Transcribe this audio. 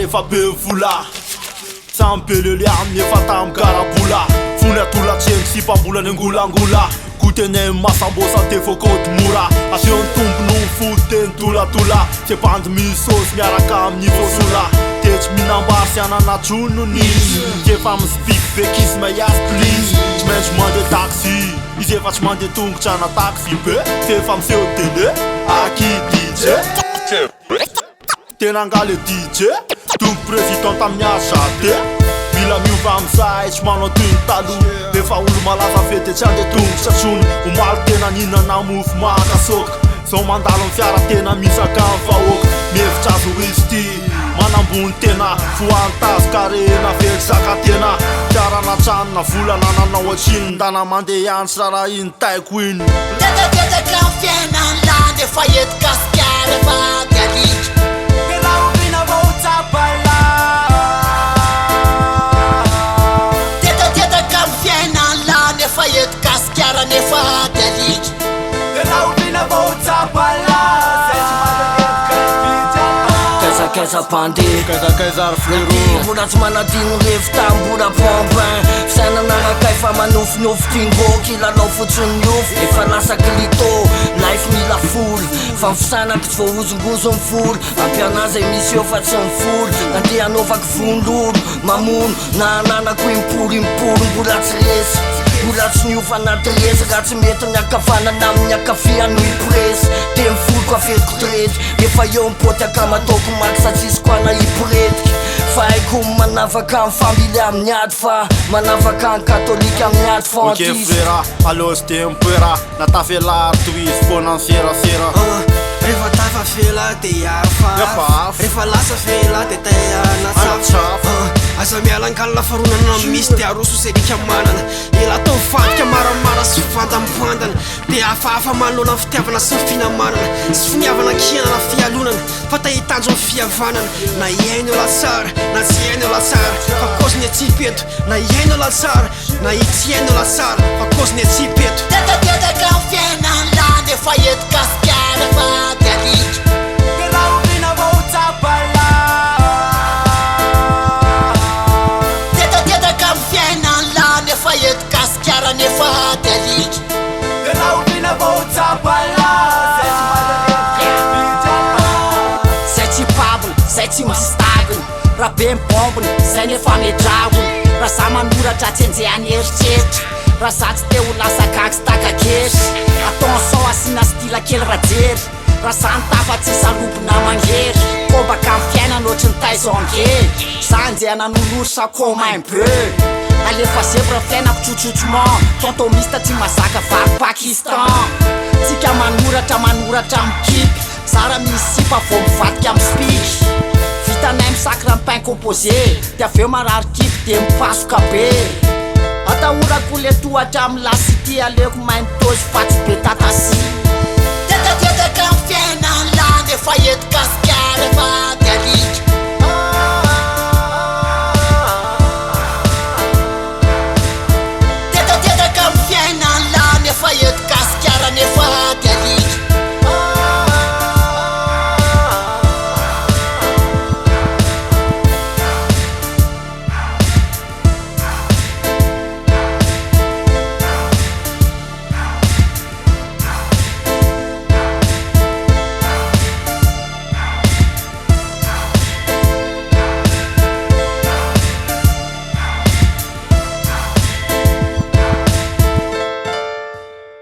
rehefa be vola samby be leliany efa tamy karabola fony atolatseny sy mpambolany angolangola kotenay masambosa te fôkôty mora aseony tombony foteny tolatola tsy bandy misôsy miaraka amin'ny vosola tetsy minambary sy ananatronony efa mispiky bekisy maiasy plisy tsy maintsy mandeha taxi izy efa tsy mandeha tongotra na taxi be ty efa miseho tele aki DJ tena angale DJ tombo président tamin'ny azate mila miova amizay tsy manao tony taloha efa olo malaza fety tsy andeha tongotra tsony omaly tena ninana mofo makasoka zao mandalo amin'ny fiara tena misaka amin'ny vahoaka mihevitra azo izy ty manambony tena foantazy karena very zaka tena fiarana tranona volana nanao atsiny ndana mandeha any sy raraha iny taiko iny Teteteka amin'ny fiainany lany efa ety gasikara efa galika Teteteka amin'ny fiainany lany efa ety gasikara nefa galika Kaiza pande kaiza frérot mbola tsy manadigny revita mbola pompin fisaina narakay fa manofinofy tingôky lalao fotsiny miofy efa lasa klito life mila foly fa mifisainako tsy voahozongozo mifolo ampianazy misy eo fa tsy mifoly nandeha anaovako vonlolo mamono na ananako impolo mbola tsy resy mbola tsy niofa anaty resy raha tsy mety miakavanana amin'ny akafiano ipresy te mifoloko aferiko trety efa eo mipoty akamatoko maky satsisy koana iporetika fa haiko manavaka amin'ny family amin'ny ady fa manavaka amin'ny katolika amin'ny ady ok fantisy frera alôsy te mpoera natafela toizy fôna serasera rehefa tafafela de Efa iafa afo. rehefa lasa fela de tayana Anatsafo. aza mialankalina faronana misy de aroso serika manana ela atao vadika maramara sy fivandam-poandana de hafahafa manolona amin'ny fitiavana sy ny finamanana sy finiavana kianana fialonana fa tahitanjo amin'ny fihavanana na iaino ela tsara na tsy iaino ela tsara fa koziny atsipeto na iaino ela tsara na tsy iaino ela tsara fa koziny atsipeto Teteteka amin'ny fiainany lany efa ety gasikara efa galika Teteteka amin'ny fiainany lany efa ety gasikara nefa galika zay tsy pabony zay tsy misy tagony raha be mibombony zay nefa medragony raha za manoratra tsy anjehany eritreritra raha za tsy te ho lasa gaky sy takaketry attention asina stila kely rajery raha za nitafa tsy sarobona mangery kombaka amin'ny fiainana ohatry ny taizongery za anjehana noloro sa commun peu alefa zebra fiainako tsotsotsomon tontomista tsy mazaka vary Pakistan tsika manoratra mikipy zara misy sipa vo mivadika amin'ny spiky vitanay misakra ny pain composé de aveo marary kipy de mipasoka be atahorako le tohatra amin'ny lasity aleko maintôzy fatsy be